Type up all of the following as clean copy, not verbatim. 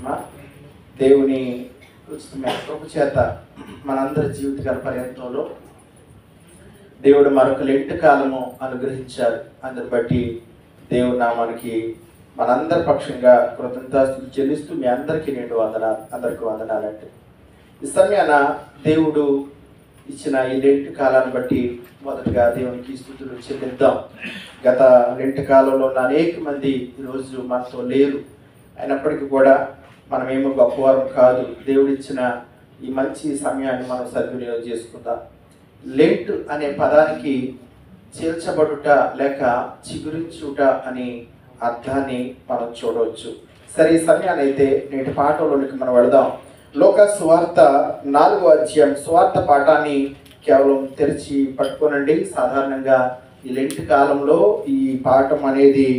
అమ్మా. దేవుని ఉచితమైన కృప చేత మనందరి జీవితకాల పర్యంతంలో దేవుడు మరొక లెంట్ కాలము అనుగ్రహించారు. అందుని బట్టి దేవుడు నామానికి మనందరి పక్షంగా కృతజ్ఞతాస్తుతులు చెల్లిస్తూ మీ అందరికీ నేను అందరికీ వందనాలంటే ఈ సమయాన దేవుడు ఇచ్చిన ఈ లెంట్ కాలాన్ని బట్టి మొదటగా దేవునికి స్తుతులు చెల్లిద్దాం. గత లెంట్ కాలంలో ఉన్న అనేక మంది ఈరోజు మనతో లేరు. అయినప్పటికీ కూడా మనమేమో గొప్పవారం కాదు. దేవుడిచ్చిన ఈ మంచి సమయాన్ని మనం సద్వినియోగం చేసుకుందాం. లెంట్ అనే పదానికి చీల్చబడుట లేక చిగురించుట అని అర్థాన్ని మనం చూడవచ్చు. సరే, ఈ సమయాన్ని అయితే నేటి పాఠంలోనికి మనం వెళదాం. లోకాసు సువార్త 4వ అధ్యాయం సువార్త పాఠాన్ని కేవలం తెరిచి పట్టుకోనండి. సాధారణంగా ఈ లెంట్ కాలంలో ఈ పాఠం అనేది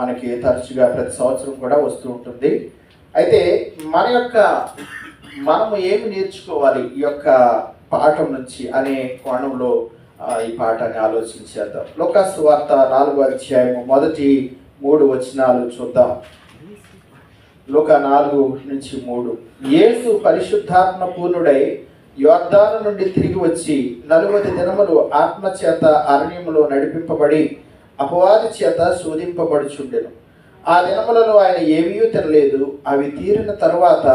మనకి తరచుగా ప్రతి సంవత్సరం కూడా వస్తూ ఉంటుంది. అయితే మనము ఏమి నేర్చుకోవాలి ఈ యొక్క పాఠం నుంచి అనే కోణంలో ఈ పాఠాన్ని ఆలోచించేద్దాం. లోకాసు సువార్త 4వ అధ్యాయం మొదటి 3 వచనాలు చూద్దాం. లోక 4:3. యేసు పరిశుద్ధాత్మ పూర్ణుడై యోర్దాను నుండి తిరిగి వచ్చి 40 దినములు ఆత్మచేత అరణ్యములో నడిపింపబడి అపవాది చేత శోధింపబడుచుండెను. ఆ దినములలో ఆయన ఏమీ తినలేదు. అవి తీరిన తరువాత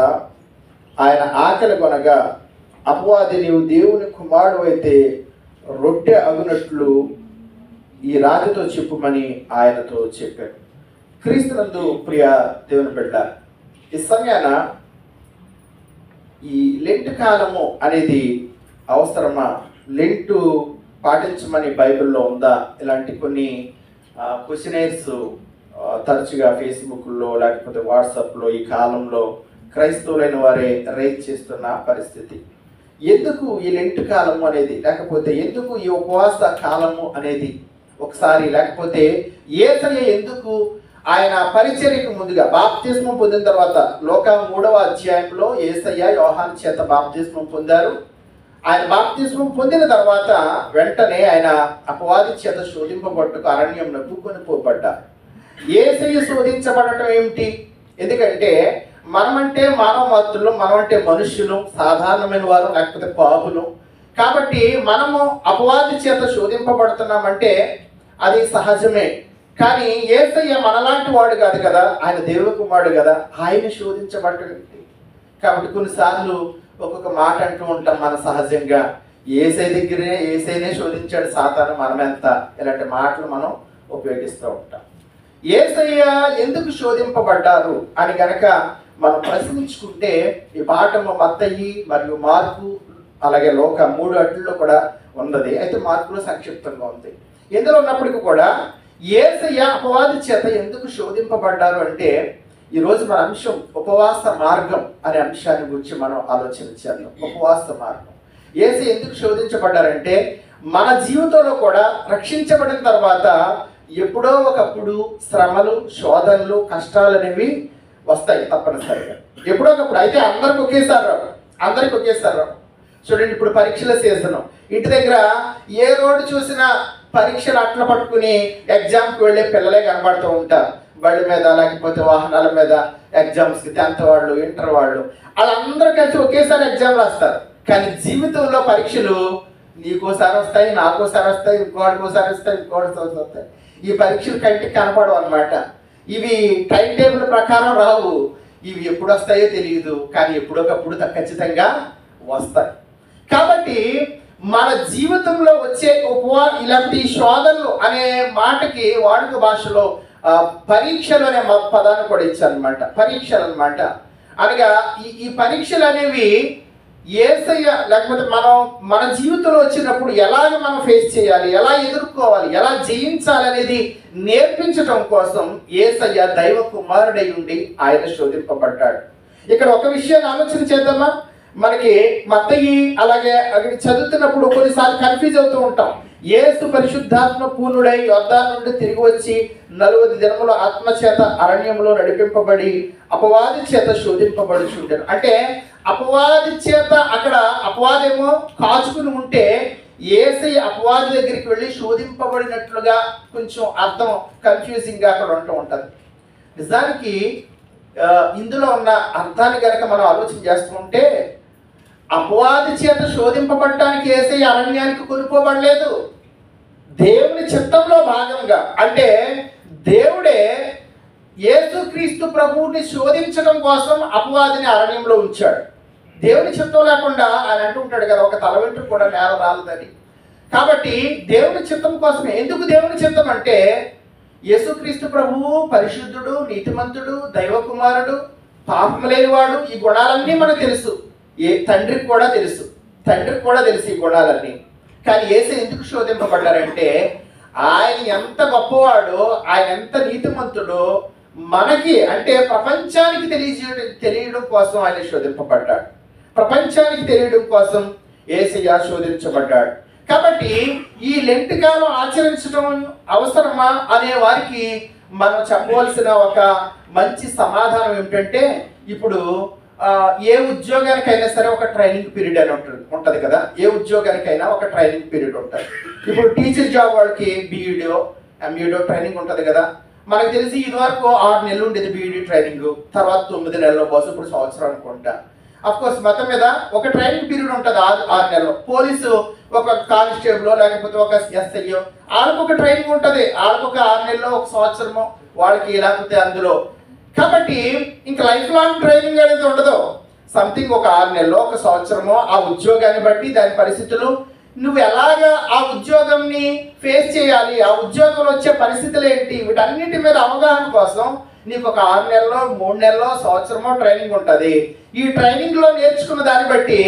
ఆయన ఆకలి కొనగా, అపవాది, నీవు దేవుని కుమారుడు అయితే రొట్టె అగునట్లు ఈ రాతితో చెప్పుమని ఆయనతో చెప్పాడు. క్రీస్తునందు ప్రియ దేవుని బిడ్డ, ఈ సమయాన ఈ లెంట్ కాలము అనేది అవసరమా? లెంటు పాటించమని బైబిల్లో ఉందా? ఇలాంటి కొన్ని క్వశ్చనైర్స్ తరచుగా ఫేస్బుక్లో లేకపోతే వాట్సాప్లో ఈ కాలంలో క్రైస్తవులైన వారే రైజ్ చేస్తున్న పరిస్థితి. ఎందుకు ఈ లెంట్ కాలము అనేది, లేకపోతే ఎందుకు ఈ ఉపవాస కాలము అనేది ఒకసారి, లేకపోతే యేసయ్య ఎందుకు ఆయన పరిచర్యకు ముందుగా బాప్తిస్మం పొందిన తర్వాత లోక 3వ అధ్యాయంలో యేసయ్య యోహాను చేత బాప్తిస్మం పొందారు. ఆయన బాప్తిస్మం పొందిన తర్వాత వెంటనే ఆయన అపవాది చేత శోధింపబట్టుకు అరణ్యంలో కొనిపోబడ్డారు. యేసయ్య శోధించబడటం ఏమిటి? ఎందుకంటే మనమంటే మానవ మాత్రులు, మనమంటే మనుష్యులు, సాధారణమైన వారు, లేకపోతే పాపులు. కాబట్టి మనము అపవాది చేత శోధింపబడుతున్నామంటే అది సహజమే. కానీ యేసయ్య మనలాంటి వాడు కాదు కదా, ఆయన దేవుని కుమారుడు కదా, ఆయన శోధించబడటం ఏమిటి? కాబట్టి కొన్నిసార్లు ఒక్కొక్క మాట అంటూ ఉంటాం మన సహజంగా, యేసయ్యనే శోధించాడు సాతాను, మనమెంత, ఇలాంటి మాటలు మనం ఉపయోగిస్తూ ఉంటాం. యేసయ్య ఎందుకు శోధింపబడ్డారు అని గనక మనం ప్రశ్నించుకుంటే ఈ పాఠము మత్తయి మరియు మార్కు అలాగే లోక 3 అట్లలో కూడా ఉన్నది. అయితే మార్కులో సంక్షిప్తంగా ఉంది. ఎందులో ఉన్నప్పటికీ కూడా యేసయ్య అపవాది చేత ఎందుకు శోధింపబడ్డారు అంటే ఈరోజు మన అంశం ఉపవాస మార్గం అనే అంశాన్ని గురించి మనం ఆలోచించాలి. ఉపవాస మార్గం. యేసయ్య ఎందుకు శోధించబడ్డారంటే మన జీవితంలో కూడా రక్షించబడిన తర్వాత ఎప్పుడో ఒకప్పుడు శ్రమలు, శోధనలు, కష్టాలు అనేవి వస్తాయి తప్పనిసరిగా, ఎప్పుడో ఒకప్పుడు. అయితే అందరికి ఒకేసారి రావు. చూడండి, ఇప్పుడు పరీక్షల సీజన్. ఇంటి దగ్గర ఏ రోడ్డు చూసినా పరీక్షలు అట్ల పట్టుకుని ఎగ్జామ్కి వెళ్ళే పిల్లలే కనబడుతూ ఉంటారు. బళ్ళ మీద లేకపోతే వాహనాల మీద ఎగ్జామ్స్కి 10th వాళ్ళు, ఇంటర్ వాళ్ళు, వాళ్ళందరూ కలిసి ఒకేసారి ఎగ్జామ్ రాస్తారు. కానీ జీవితంలో పరీక్షలు నీకోసారి వస్తాయి, నాకోసారి వస్తాయి, ఇంకోటికోసారి వస్తాయి, ఇంకోటికోసారి వస్తాయి. ఈ పరీక్షలు కంటికి కనపడవు అన్నమాట. ఇవి టైం టేబుల్ ప్రకారం రావు. ఇవి ఎప్పుడు వస్తాయో తెలియదు, కానీ ఎప్పుడొకప్పుడు ఖచ్చితంగా వస్తాయి. కాబట్టి మన జీవితంలో వచ్చే ఇలాంటి శోధనలు అనే మాటకి వాడుక భాషలో పరీక్షలు అనే పదాన్ని కూడా ఇచ్చారనమాట. పరీక్షలు అనమాట. అనగా ఈ పరీక్షలు అనేవి యేసయ్య లేకపోతే మన జీవితంలో వచ్చినప్పుడు ఎలాగ మనం ఫేస్ చేయాలి, ఎలా ఎదుర్కోవాలి, ఎలా జయించాలి అనేది నేర్పించడం కోసం యేసయ్య దైవ కుమారుడై ఉండి ఆయన శోధింపబడ్డాడు. ఇక్కడ ఒక విషయాన్ని ఆలోచన చేద్దామా? మనకి మత్తయి అలాగే చదువుతున్నప్పుడు కొన్నిసార్లు కన్ఫ్యూజ్ అవుతూ ఉంటాం. యేసు పరిశుద్ధాత్మ పూర్ణుడై యోర్దాను నుండి తిరిగి వచ్చి 40 దినములు ఆత్మచేత అరణ్యంలో నడిపింపబడి అపవాది చేత శోధింపబడుచుంటారు. అంటే అపవాది చేత, అక్కడ అపవాదేమో కాచుకుని ఉంటే యేసయ్య అపవాది దగ్గరికి వెళ్ళి శోధింపబడినట్లుగా కొంచెం అర్థం కన్ఫ్యూజింగ్గా అక్కడ ఉంటూ ఉంటుంది. నిజానికి ఇందులో ఉన్న అర్థాన్ని కనుక మనం ఆలోచన చేస్తూ ఉంటే, అపవాది చేత శోధింపబడటానికి యేసయ్య అరణ్యానికి కొనుక్కోబడలేదు. దేవుని చిత్తంలో భాగంగా, అంటే దేవుడే యేసుక్రీస్తు ప్రభువుని శోధించడం కోసం అపవాదిని అరణ్యంలో ఉంచాడు. దేవుని చిత్తం లేకుండా ఆయన అంటూ ఉంటాడు కదా, ఒక తల వెంట్రుక కూడా నేల రాలదని. కాబట్టి దేవుని చిత్తం కోసమే. ఎందుకు దేవుని చిత్తం అంటే, యేసుక్రీస్తు ప్రభువు పరిశుద్ధుడు, నీతిమంతుడు, దైవ కుమారుడు, పాపం లేనివాడు. ఈ గుణాలన్నీ మనకు తెలుసు. తండ్రికి కూడా తెలుసు ఈ గుణాలన్నీ. కానీ యేసు ఎందుకు శోధింపబడ్డారంటే, ఆయన ఎంత గొప్పవాడో, ఆయన ఎంత నీతిమంతుడో మనకి, అంటే ప్రపంచానికి తెలియడం కోసం ఆయన శోధింపబడ్డాడు. ప్రపంచానికి తెలియడం కోసం యేసయ్య శోధించబడ్డాడు. కాబట్టి ఈ లెంట్ కాలం ఆచరించడం అవసరమా అనే వారికి మనం చెప్పవలసిన ఒక మంచి సమాధానం ఏమిటంటే, ఇప్పుడు ఏ ఉద్యోగానికైనా సరే ఒక ట్రైనింగ్ పీరియడ్ అని ఉంటుంది కదా. ఏ ఉద్యోగానికైనా ఒక ట్రైనింగ్ పీరియడ్ ఉంటుంది. ఇప్పుడు టీచర్ జాబ్ వాళ్ళకి బీఈడో, ఎంఈడో ట్రైనింగ్ ఉంటుంది కదా. మనకు తెలిసి ఇదివరకు 6 నెలలు ఉండేది బీఈడీ ట్రైనింగ్, తర్వాత 9 నెలల కోసం, ఇప్పుడు సంవత్సరం అనుకుంటా. అఫ్కోర్స్ మొత్తం మీద ఒక ట్రైనింగ్ పీరియడ్ ఉంటుంది 6 నెలలు. పోలీసు ఒక కానిస్టేబుల్ లేకపోతే ఒక ఎస్ఐఓ, వాళ్ళకు ఒక ట్రైనింగ్ ఉంటుంది. వాళ్ళకు ఒక 6 నెలలో, ఒక సంవత్సరము వాళ్ళకి, లేకపోతే అందులో. కాబట్టి ఇంకా లైఫ్ లాంగ్ ట్రైనింగ్ అనేది ఉండదు. సంథింగ్ ఒక 6 నెలలో, ఒక సంవత్సరమో, ఆ ఉద్యోగాన్ని బట్టి, దాని పరిస్థితులు, నువ్వు ఎలాగా ఆ ఉద్యోగంని ఫేస్ చేయాలి, ఆ ఉద్యోగంలో వచ్చే పరిస్థితులు ఏంటి, వీటన్నిటి మీద అవగాహన కోసం నీకు ఒక 6 నెలలో, 3 నెలలో, సంవత్సరమో ట్రైనింగ్ ఉంటుంది. ఈ ట్రైనింగ్లో నేర్చుకున్న దాన్ని బట్టి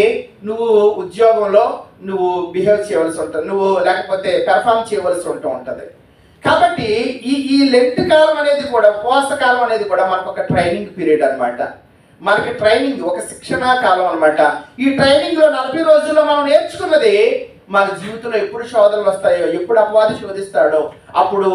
నువ్వు ఉద్యోగంలో నువ్వు బిహేవ్ చేయవలసి ఉంటుంది, నువ్వు లేకపోతే పెర్ఫామ్ చేయవలసి ఉంటుంది. కాబట్టి ఈ లెంట్ కాలం అనేది కూడా, ఉపవాస కాలం అనేది కూడా మనకు ఒక ట్రైనింగ్ పీరియడ్ అనమాట. మనకి ట్రైనింగ్ ఒక శిక్షణా కాలం అనమాట. ఈ ట్రైనింగ్లో 40 రోజుల్లో మనం నేర్చుకున్నది మన జీవితంలో ఎప్పుడు శోధనలు వస్తాయో, ఎప్పుడు అపవాది శోధిస్తాడో, అప్పుడు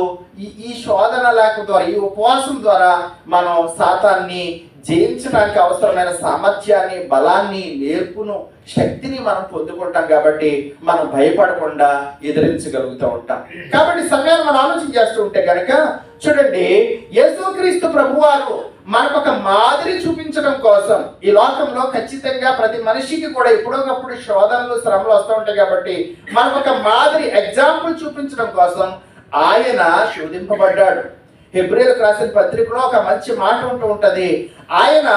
ఈ శోధన ద్వారా, ఈ ఉపవాసం ద్వారా మనం సాతాన్ని జయించడానికి అవసరమైన సామర్థ్యాన్ని, బలాన్ని, నేర్పును, శక్తిని మనం పొందుకుంటాం. కాబట్టి మనం భయపడకుండా ఎదిరించగలుగుతూ ఉంటాం. కాబట్టి సమయాన్ని మనం ఆలోచన చేస్తూ ఉంటే కనుక చూడండి, యేసుక్రీస్తు ప్రభువారు మనకు ఒక మాదిరి చూపించడం కోసం, ఈ లోకంలో ఖచ్చితంగా ప్రతి మనిషికి కూడా ఎప్పుడోకప్పుడు శోధనలు, శ్రమలు వస్తూ ఉంటాయి. కాబట్టి మనకు ఒక మాదిరి, ఎగ్జాంపుల్ చూపించడం కోసం ఆయన శోధింపబడ్డాడు. హెబ్రీయులకు రాసిన పత్రికలో ఒక మంచి మాట ఉంటుంది, ఆయన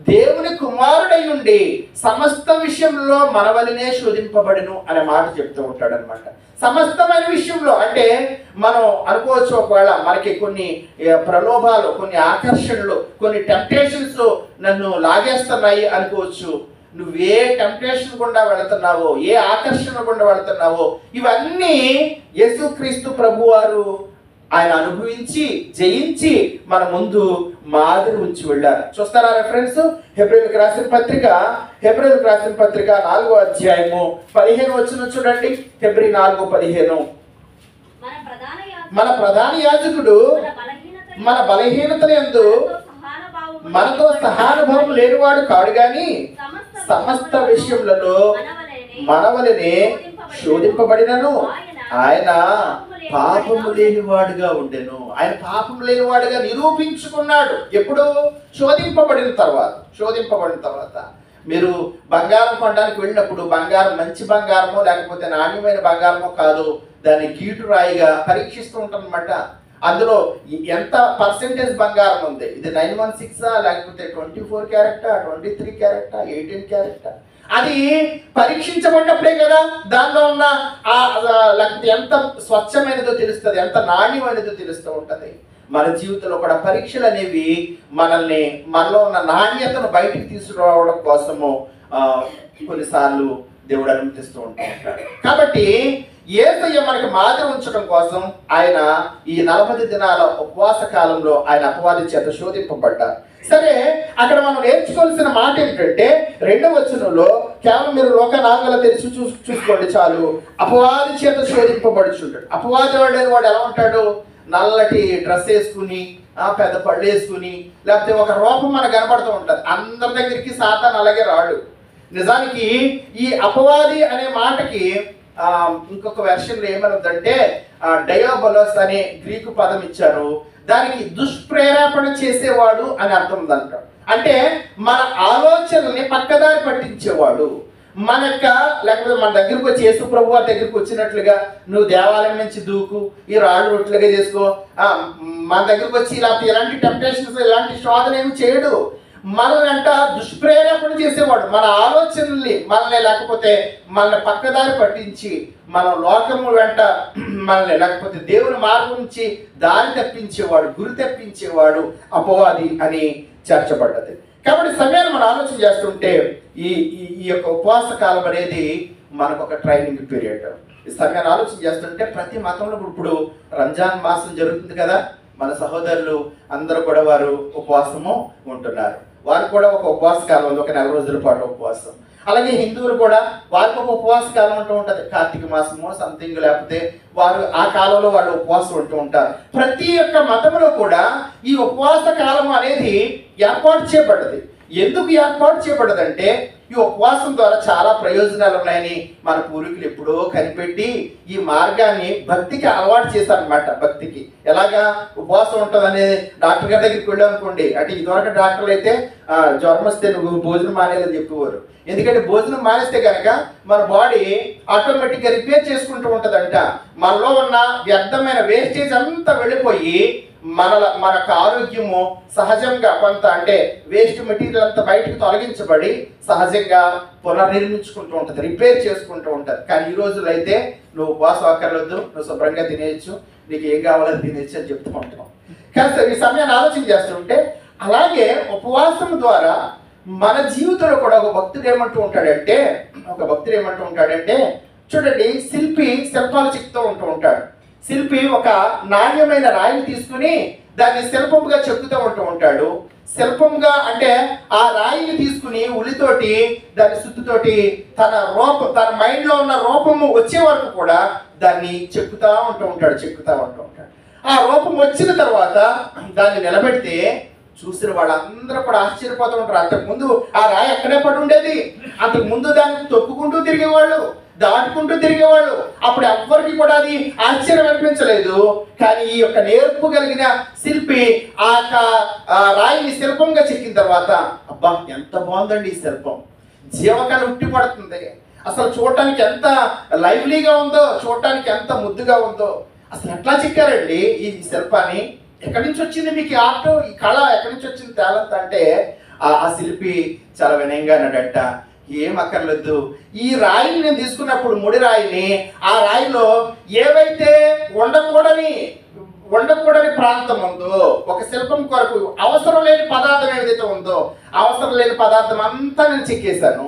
దేవుని కుమారుడై ఉండి సమస్త విషయంలో మనవలనే శోధింపబడిను అనే మాట చెప్తూ ఉంటాడు అనమాట. సమస్తమైన విషయంలో అంటే మనం అనుకోవచ్చు, ఒకవేళ మనకి కొన్ని ప్రలోభాలు, కొన్ని ఆకర్షణలు, కొన్ని టెంప్టేషన్స్ నన్ను లాగేస్తున్నాయి అనుకోవచ్చు. నువ్వే టెంప్టేషన్ గుండా వెళుతున్నావో, ఏ ఆకర్షణ గుండా వెళుతున్నావో, ఇవన్నీ యేసుక్రీస్తు ప్రభువారు ఆయన అనుభవించి, జయించి మన ముందు మాదిరి ఉంచి వెళ్ళారు. చూస్తారా రెఫరెన్స్? హెబ్రీయులకు రాసిన పత్రిక 4వ అధ్యాయము 15 వచనం చూడండి. హెబ్రీ 4:15. మన ప్రధాన యాజకుడు మన బలహీనతల యందు మనతో సహానుభవం లేనివాడు కాడు గాని సమస్త విషయములలో మనవలనే శోధింపబడినను ఆయన పాపము లేనివాడుగా ఉండెను. ఆయన పాపము లేనివాడుగా నిరూపించుకున్నాడు. ఎప్పుడు? శోధింపబడిన తర్వాత. మీరు బంగారం కొనడానికి వెళ్ళినప్పుడు బంగారం మంచి బంగారమో లేకపోతే నాణ్యమైన బంగారమో కాదు, దాన్ని గీటు రాయిగా పరీక్షిస్తూ ఉంటాం అన్నమాట. అందులో ఎంత పర్సెంటేజ్ బంగారం ఉంది, ఇది 916 లేకపోతే 24 క్యారెక్టా, 23 క్యారెక్టా, 18 క్యారెక్టా, అది పరీక్షించబడినప్పుడే కదా దానిలో ఉన్న లేకపోతే ఎంత స్వచ్ఛమైనదో తెలుస్తుంది, ఎంత నాణ్యమైనదో తెలుస్తూ ఉంటుంది. మన జీవితంలో కూడా పరీక్షలు అనేవి మనలో ఉన్న నాణ్యతను బయటికి తీసుకురావడం కోసము కొన్నిసార్లు దేవుడు అనుమతిస్తూ ఉంటాడు. కాబట్టి యేసయ్య మనకి మాదిరి ఉంచడం కోసం ఆయన ఈ 40 దినాల ఉపవాస కాలంలో ఆయన అపవాది చేత శోధింపబడ్డారు. సరే, అక్కడ మనం నేర్చుకోవాల్సిన మాట ఏంటంటే 2వ వచనంలో, కేవలం మీరు లోక 4 తెరిచి చూసుకోండి చాలు, అపవాది చేత శోధింపబడుచుంటాడు. అపవాది వాడు ఎలా ఉంటాడు? నల్లటి డ్రెస్ వేసుకుని, పెద్ద పళ్ళు వేసుకుని, లేకపోతే ఒక రూపం మనకు కనబడుతూ ఉంటుంది. అందరి దగ్గరికి సాతాను అలాగే రాడు. నిజానికి ఈ అపవాది అనే మాటకి ఇంకొక వెర్షన్లో ఏమనుందంటే డయాబోలోస్ అనే గ్రీకు పదం ఇచ్చారు. దానికి దుష్ప్రేరేపణ చేసేవాడు అని అర్థం ఉందంట. అంటే మన ఆలోచనల్ని పక్కదారి పట్టించేవాడు. లేకపోతే మన దగ్గరకు వచ్చి యేసు ప్రభు వారి దగ్గరికి వచ్చినట్లుగా నువ్వు దేవాలయం నుంచి దూకు, ఈ రాళ్ళు రొట్టెలుగా చేసుకో, మన దగ్గరకు వచ్చి ఇలాంటి టెంప్టేషన్స్ ఇలాంటి శోధన ఏమి చేయడు. మనల్ని దుష్ప్రేరేపణ చేసేవాడు. మన ఆలోచనల్ని లేకపోతే మనల్ని పక్కదారి పట్టించి మన లోకము వెంట మనల్ని లేకపోతే దేవుని మార్గం నుంచి దారి తప్పించేవాడు, గురి తప్పించేవాడు అపవాది అని చేర్చబడ్డది. కాబట్టి సమయాన్ని మనం ఆలోచన చేస్తుంటే ఈ యొక్క ఉపవాస కాలం అనేది మనకు ఒక ట్రైనింగ్ పీరియడ్. ఈ సమయాన్ని ఆలోచన చేస్తుంటే ప్రతి మతంలో ఇప్పుడు రంజాన్ మాసం జరుగుతుంది కదా, మన సహోదరులు అందరూ కూడా వారు ఉపవాసము ఉంటున్నారు. వారు కూడా ఒక ఉపవాస కాలం ఉంది, ఒక 4 రోజుల పాటు ఉపవాసం. అలాగే హిందువులు కూడా వారికి ఒక ఉపవాస కాలం ఉంటూ ఉంటుంది, కార్తీక మాసము సంథింగ్, లేకపోతే వారు ఆ కాలంలో వాళ్ళు ఉపవాసం ఉంటూ ఉంటారు. ప్రతి ఒక్క మతంలో కూడా ఈ ఉపవాస కాలం అనేది ఏర్పాటు చేయబడ్డది. ఎందుకు ఏర్పాటు చేయబడ్డదంటే ఈ ఉపవాసం ద్వారా చాలా ప్రయోజనాలు ఉన్నాయని మన పూర్వీకులు ఎప్పుడో కనిపెట్టి ఈ మార్గాన్ని భక్తికి అలవాటు చేశారనమాట. భక్తికి ఎలాగా ఉపవాసం ఉంటుంది అనేది డాక్టర్ గారి దగ్గరికి వెళ్ళాం అనుకోండి, అంటే ఇదివరకు డాక్టర్లు అయితే జ్వరం వస్తే నువ్వు భోజనం మానేయాలని చెప్పేవారు. ఎందుకంటే భోజనం మానేస్తే కనుక మన బాడీ ఆటోమేటిక్గా రిపేర్ చేసుకుంటూ ఉంటుందంట. మనలో ఉన్న వ్యర్థమైన వేస్టేజ్ అంతా వెళ్ళిపోయి మనకు ఆరోగ్యము సహజంగా కొంత అంటే వేస్ట్ మెటీరియల్ అంతా బయటకు తొలగించబడి సహజంగా పునర్నిర్మించుకుంటూ ఉంటుంది, రిపేర్ చేసుకుంటూ ఉంటుంది. కానీ ఈ రోజుల్లో అయితే నువ్వు ఉపవాసం అక్కర్లేదు, నువ్వు శుభ్రంగా తినేయచ్చు, నీకు ఏం కావాలో తినేయచ్చు అని చెప్తూ ఉంటాం. కానీ ఈ సమయాన్ని ఆలోచన చేస్తుంటే అలాగే ఉపవాసం ద్వారా మన జీవితంలో కూడా ఒక భక్తుడు ఏమంటూ ఉంటాడంటే చూడండి, శిల్పాలు చెక్తూ ఉంటూ ఉంటాడు. శిల్పి ఒక నాణ్యమైన రాయిని తీసుకుని దాన్ని శిల్పంగా చెక్కుతూ ఉంటూ ఉంటాడు. శిల్పంగా అంటే ఆ రాయిని తీసుకుని ఉలితోటి దాని సుత్తుతోటి తన మైండ్లో ఉన్న రూపము వచ్చే వరకు కూడా దాన్ని చెక్కుతూ ఉంటూ ఉంటాడు. ఆ రూపం వచ్చిన తర్వాత దాన్ని నిలబెడితే చూసిన వాళ్ళందరూ కూడా ఆశ్చర్యపోతూ ఉంటారు. అంతకుముందు ఆ రాయి ఎక్కడే పడి ఉండేది, అంతకుముందు దాన్ని తొక్కుకుంటూ తిరిగేవాళ్ళు, దాటుకుంటూ తిరిగేవాళ్ళు. అప్పుడు ఎవ్వరికి కూడా అది ఆశ్చర్యం అనిపించలేదు. కానీ ఈ యొక్క నేర్పు కలిగిన శిల్పి ఆ రాయిని శిల్పంగా చెక్కిన తర్వాత అబ్బా ఎంత బాగుందండి ఈ శిల్పం, జీవకాలు ఉట్టి పడుతుంది, అసలు చూడటానికి ఎంత లైవ్లీగా ఉందో, చూడటానికి ఎంత ముద్దుగా ఉందో, అసలు ఎట్లా చెక్కారండి ఈ శిల్పాన్ని, ఎక్కడి నుంచి వచ్చింది మీకు ఆర్ట్, ఈ కళ ఎక్కడి నుంచి వచ్చింది టాలెంట్ అంటే ఆ శిల్పి చాలా వినయంగా అన్నాడట, ఏం అక్కర్లేదు, ఈ రాయిని నేను తీసుకున్నప్పుడు ముడి రాయిని ఆ రాయిలో ఏవైతే ఉండకూడని ప్రాంతం ఉందో, ఒక శిల్పం కొరకు అవసరం లేని పదార్థం ఏదైతే ఉందో అవసరం లేని పదార్థం అంతా నేను చెక్కేశాను.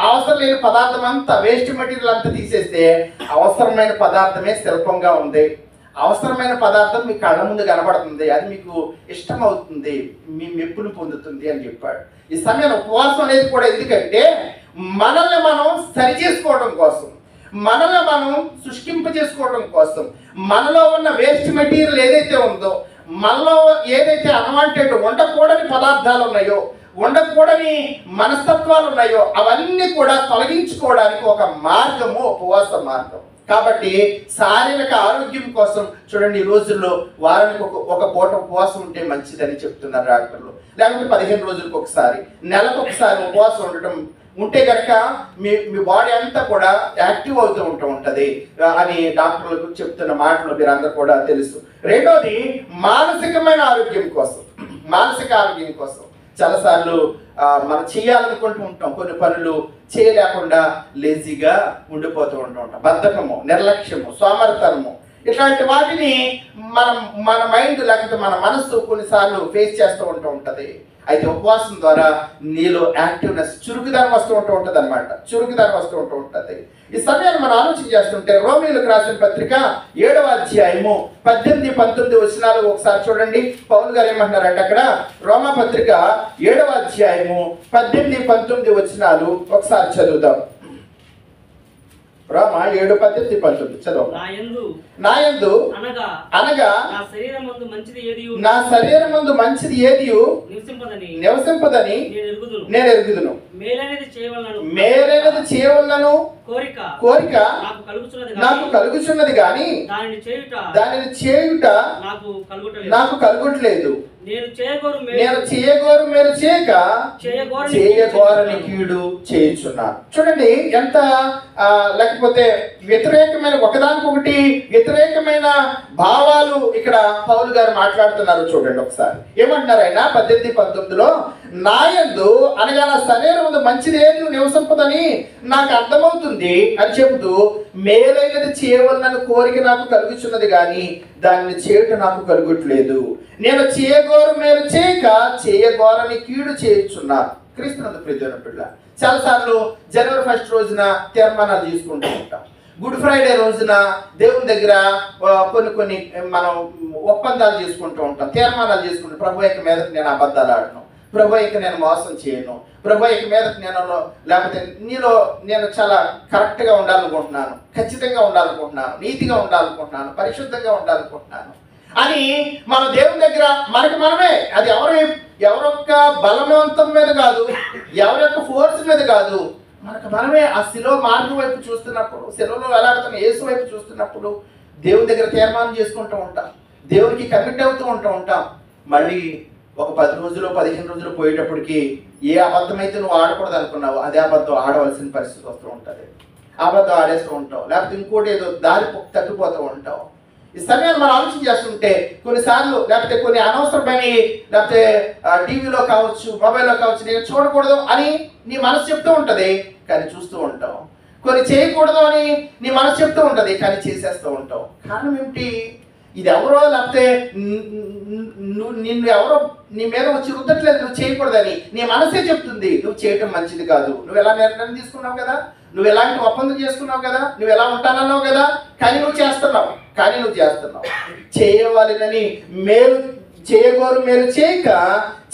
అవసరం లేని పదార్థం అంతా వేస్ట్ మెటీరియల్ అంతా తీసేస్తే అవసరమైన పదార్థమే శిల్పంగా ఉంది. అవసరమైన పదార్థం మీ కళ్ళ ముందు కనబడుతుంది, అది మీకు ఇష్టం అవుతుంది, మీ మెప్పును పొందుతుంది అని చెప్పాడు. ఈ సమయంలో ఉపవాసం అనేది కూడా ఎందుకంటే మనల్ని మనం సరి చేసుకోవడం కోసం, మనల్ని మనం సృష్టింపజేసుకోవడం కోసం, మనలో ఉన్న వేస్ట్ మెటీరియల్ ఏదైతే ఉందో, మనలో ఏదైతే అన్వాంటెడ్ ఉండకూడని పదార్థాలు ఉన్నాయో, ఉండకూడని మనస్తత్వాలు ఉన్నాయో అవన్నీ కూడా తొలగించుకోవడానికి ఒక మార్గము ఉపవాస మార్గం. కాబట్టి శారీరక ఆరోగ్యం కోసం చూడండి, ఈ రోజుల్లో వారానికి ఒక పూట ఉపవాసం ఉంటే మంచిదని చెప్తున్నారు డాక్టర్లు. లేకపోతే 15 రోజులకు ఒకసారి, నెలకు ఒకసారి ఉపవాసం ఉంటే కనుక మీ బాడీ అంతా కూడా యాక్టివ్ అవుతూ ఉంటుంది అని డాక్టర్లకు చెప్తున్న మాటలు మీరు అందరూ కూడా తెలుసు. రెండోది మానసిక ఆరోగ్యం కోసం చాలాసార్లు మనం చేయాలనుకుంటూ ఉంటాం, కొన్ని పనులు చేయలేకుండా లేజీగా ఉండిపోతూ ఉంటాం, బద్ధకము, నిర్లక్ష్యము, సోమరితనము, ఇట్లాంటి వాటిని మన మైండ్ లేకపోతే మన మనస్సు కొన్నిసార్లు ఫేస్ చేస్తూ ఉంటుంది. అయితే ఉపవాసం ద్వారా నీలో యాక్టివ్నెస్, చురుకుదనం వస్తూ ఉంటుంది అనమాట, చురుకుదనం వస్తూ ఉంటుంది. ఈ సమయాన్ని మనం ఆలోచన చేస్తుంటే రోమీయులకు రాసిన పత్రిక 7వ అధ్యాయము 18-19 వచనాలు ఒకసారి చూడండి. పౌలు గారు ఏమంటున్నారంటే అక్కడ రోమా పత్రిక 7వ అధ్యాయము 18-19 వచనాలు ఒకసారి చదువుదాం. రోమా 7:18-19 చదువు. నాయందు అనగా నా శరీరమందు మంచిది ఏదియు నివసింపదని నేను ఎరుగుదును, మేలైనది చేయవలనను కోరిక నాకు కలుగుచున్నది గాని దానిని చేయుట నాకు కలుగుట్లేదు. నేను చేయగోరు మేలు చేయక చేయగోరని కీడు చేయుచున్నాను. చూడండి ఎంత లేకపోతే వ్యతిరేకమైన ఒకదానికొకటి వ్యతిరేకమైన భావాలు ఇక్కడ పౌలు గారు మాట్లాడుతున్నారు. చూడండి ఒకసారి ఏమంటున్నారు ఆయన 18-19లో, నాయందు అనగా నా శరీరం మంచిదేది నివసింపదని నాకు అర్థమవుతుంది అని చెబుతూ మేలైనది చేయవలన కోరిక నాకు కలుగుచున్నది కానీ దానిని చేయుట నాకు కలుగుట్లేదు. నేను చేయగోరు మేలు చేయక చేయగోరని కీడు చేయుచున్నాను. క్రీస్తునందు ప్రియమైన బిడ్డ, చాలాసార్లు జనవరి 1 రోజున తీర్మానాలు తీసుకుంటూ ఉంటాం. గుడ్ ఫ్రైడే రోజున దేవుని దగ్గర కొన్ని మనం ఒప్పందాలు చేసుకుంటూ ఉంటాం, తీర్మానాలు చేసుకుంటాం. ప్రభు యొక్క మీద నేను అబద్ధాలు ఆడను, ప్రభు యొక్క నేను మోసం చేయను, ప్రభు యొక్క మీద నేను లేకపోతే నీలో నేను చాలా కరెక్ట్గా ఉండాలనుకుంటున్నాను, ఖచ్చితంగా ఉండాలనుకుంటున్నాను, నీతిగా ఉండాలనుకుంటున్నాను, పరిశుద్ధంగా ఉండాలనుకుంటున్నాను అని మన దేవుని దగ్గర మనకి మనమే, అది ఎవరొక్క బలవంతం మీద కాదు, ఎవరి యొక్క ఫోర్స్ మీద కాదు, మనకు మనమే ఆ శిలో మార్గం వైపు చూస్తున్నప్పుడు, శిలోలో వేలాడుతున్న యేసు వైపు చూస్తున్నప్పుడు దేవుని దగ్గర తీర్మానం చేసుకుంటూ ఉంటాం, దేవునికి కమిట్ అవుతూ ఉంటాం. మళ్ళీ ఒక 10 రోజులు 15 రోజులు పోయేటప్పటికి ఏ అబద్ధం అయితే నువ్వు ఆడకూడదు అనుకున్నావు అదే అబద్ధం ఆడవలసిన పరిస్థితి వస్తూ ఉంటుంది. అబద్ధం ఆడేస్తూ ఉంటావు, లేకపోతే ఇంకోటి ఏదో దారి తట్టుపోతూ ఉంటావు. ఈ సమయాన్ని మనం ఆలోచన చేస్తుంటే కొన్నిసార్లు లేకపోతే కొన్ని అనవసరమైన లేకపోతే టీవీలో కావచ్చు, మొబైల్లో కావచ్చు నేను చూడకూడదు అని నీ మనసు చెప్తూ ఉంటుంది కానీ చూస్తూ ఉంటావు. కొన్ని చేయకూడదు అని నీ మనసు చెప్తూ ఉంటుంది కానీ చేసేస్తూ ఉంటావు. కారణం ఏమిటి? ఇది ఎవరో లేకపోతే నిన్ను ఎవరో నీ మీద వచ్చి రుద్దట్లేదు నువ్వు చేయకూడదని, నీ మనసే చెప్తుంది నువ్వు చేయటం మంచిది కాదు. నువ్వు ఎలా నిర్ణయం తీసుకున్నావు కదా, నువ్వు ఎలాంటి ఒప్పందం చేసుకున్నావు కదా, నువ్వు ఎలా ఉంటానన్నావు కదా, కానీ నువ్వు చేస్తున్నావు. చేయవాలని మేలు చేయగోరు మేలు చేయక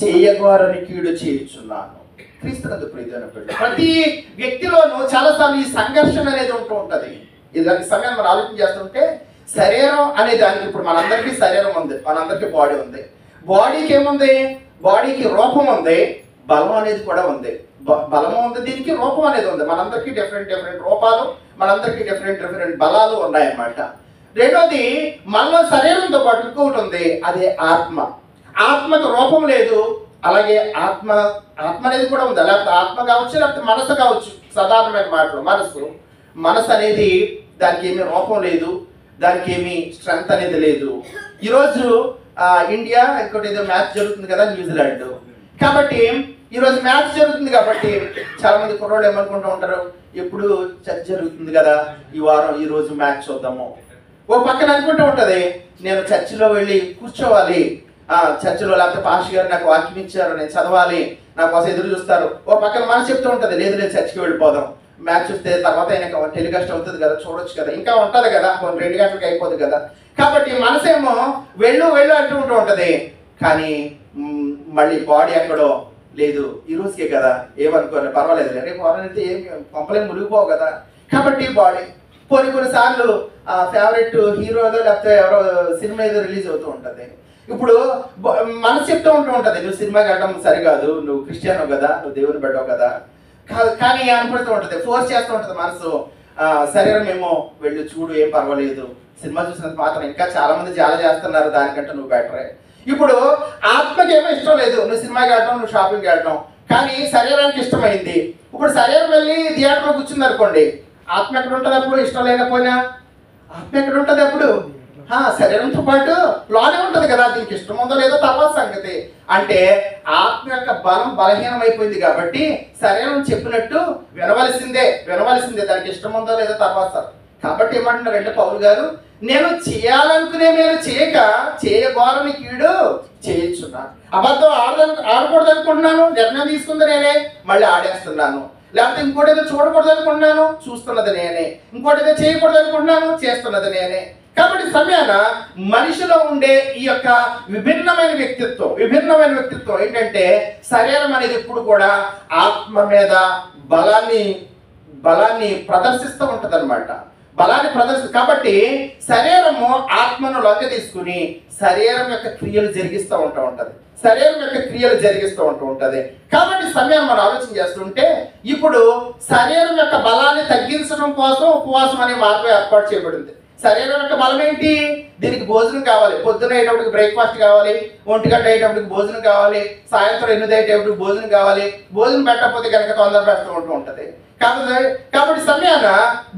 చేయగోరని కీడు చేయుచున్నాను. క్రీస్తునందు ప్రియమైన బిడ్డ, ప్రతి వ్యక్తిలోనూ చాలాసార్లు ఈ సంఘర్షణ అనేది ఉంటూ ఉంటుంది. ఇలాంటి సమయాన్ని మనం ఆలోచన చేస్తుంటే శరీరం అనే దానికి ఇప్పుడు మనందరికీ శరీరం ఉంది, మనందరికీ బాడీ ఉంది. బాడీకి ఏముంది? బాడీకి రూపం ఉంది, బలం అనేది కూడా ఉంది. బలము ఉంది, దీనికి రూపం అనేది ఉంది. మనందరికీ డిఫరెంట్ రూపాలు, మనందరికీ డిఫరెంట్ బలాలు ఉన్నాయన్నమాట. రెండోది మనలో శరీరంతో పాటు ఇంకొకటి ఉంది, అదే ఆత్మ. ఆత్మకు రూపం లేదు, అలాగే ఆత్మ అనేది కూడా ఉంది. లేకపోతే ఆత్మ కావచ్చు, లేకపోతే మనసు కావచ్చు. సాధారణమైన మాటలు మనసు అనేది దానికి ఏమీ రూపం లేదు, దానికి ఏమీ స్ట్రెంగ్త్ అనేది లేదు. ఈరోజు ఇండియా ఇంకోటి ఏదో మ్యాచ్ జరుగుతుంది కదా, న్యూజిలాండ్. కాబట్టి ఈరోజు మ్యాచ్ జరుగుతుంది కాబట్టి చాలా మంది కుర్రోళ్ళు ఏమనుకుంటూ ఉంటారు, ఎప్పుడు చర్చ జరుగుతుంది కదా, ఈ రోజు మ్యాచ్ చూద్దాము. ఓ పక్కన అనుకుంటూ ఉంటుంది, నేను చర్చిలో వెళ్ళి కూర్చోవాలి, చర్చిలో లేకపోతే పాస్టర్ గారు నాకు వాక్యం ఇచ్చారు, నేను చదవాలి, నా కోసం ఎదురు చూస్తారు. ఓ పక్కన మనసు చెప్తూ ఉంటుంది, లేదు చర్చికి వెళ్ళిపోదాం, మ్యాచ్ చూస్తే తర్వాత అయినా టెలికాస్ట్ అవుతుంది కదా, చూడొచ్చు కదా, ఇంకా ఉంటుంది కదా, 2 గంటలకు అయిపోతుంది కదా. కాబట్టి మనసేమో వెళ్ళు అంటూ ఉంటుంది, కానీ మళ్ళీ బాడీ ఎక్కడో లేదు, ఈ రోజుకే కదా ఏమనుకోరు, పర్వాలేదు, రేపు వారైతే ఏమి పంపలేం మునిగిపోవు కదా. కాబట్టి బాడీ కొన్నిసార్లు ఫేవరెట్ హీరోలో లేకపోతే ఎవరో సినిమా ఏదో రిలీజ్ అవుతూ ఉంటుంది. ఇప్పుడు మనసు చెప్తూ ఉంటుంది, నువ్వు సినిమాకి వెళ్ళడం సరికాదు, నువ్వు క్రిస్టియన్ కదా, నువ్వు దేవుని పెట్టావు కదా, కానీ అనుకుంటూ ఉంటుంది, ఫోర్స్ చేస్తూ ఉంటుంది మనసు. శరీరం ఏమో వెళ్ళు చూడు, ఏం పర్వాలేదు, సినిమా చూసినంత మాత్రం ఇంకా చాలా మంది చాలా చేస్తున్నారు, దానికంటే నువ్వు బెటరే. ఇప్పుడు ఆత్మకి ఏమో ఇష్టం లేదు, నువ్వు సినిమాకి వెళ్ళటం, నువ్వు షాపింగ్కి వెళ్ళటం, కానీ శరీరానికి ఇష్టమైంది. ఇప్పుడు శరీరం వెళ్ళి థియేటర్లో కూర్చుంది అనుకోండి, ఆత్మ ఎక్కడ ఉంటుంది అప్పుడు? ఇష్టం లేకపోయినా ఆత్మ ఎక్కడ ఉంటుంది అప్పుడు? శరీరంతో పాటు లోనే ఉంటుంది కదా, దీనికి ఇష్టం ఉందో లేదో తర్వాత సంగతి. అంటే ఆత్మ యొక్క బలం బలహీనమైపోయింది కాబట్టి శరీరం చెప్పినట్టు వినవలసిందే, దానికి ఇష్టం ఉందో లేదో తర్వాత. కాబట్టి ఏమంటున్నారంటే పౌలు గారు, నేను చేయాలనుకునే మేలు చేయక చేయగోరని కీడు చేయించున్నాను. అబద్ధం ఆడకూడదు అనుకుంటున్నాను, నిర్ణయం తీసుకుంది నేనే, మళ్ళీ ఆడేస్తున్నాను. లేకపోతే ఇంకోటి ఏదో చూడకూడదు అనుకుంటున్నాను, చూస్తున్నది నేనే. ఇంకోటి ఏదో చేయకూడదు అనుకుంటున్నాను, చేస్తున్నది నేనే. కాబట్టి సమయాన మనిషిలో ఉండే ఈ యొక్క విభిన్నమైన వ్యక్తిత్వం ఏంటంటే శరీరం అనేది ఎప్పుడు కూడా ఆత్మ మీద బలాన్ని ప్రదర్శిస్తూ ఉంటుంది అనమాట. బలాన్ని కాబట్టి శరీరము ఆత్మను లొంగ తీసుకుని శరీరం యొక్క క్రియలు జరిగిస్తూ ఉంటది. శరీరం యొక్క క్రియలు జరిగిస్తూ ఉంటది. కాబట్టి సమయాన్ని మనం ఆలోచన చేస్తుంటే ఇప్పుడు శరీరం యొక్క బలాన్ని తగ్గించడం కోసం ఉపవాసం అనే మార్గం ఏర్పాటు చేయబడింది. శరీరం యొక్క బలం ఏంటి? దీనికి భోజనం కావాలి. పొద్దున అయ్యేటప్పటికి బ్రేక్ఫాస్ట్ కావాలి, 1 గంట అయ్యేటప్పటికి భోజనం కావాలి, సాయంత్రం 8 అయ్యేటప్పటికి భోజనం కావాలి. భోజనం పెట్టకపోతే కనుక తొందర పెడుతూ ఉంటుంది. కాబట్టి సమయాన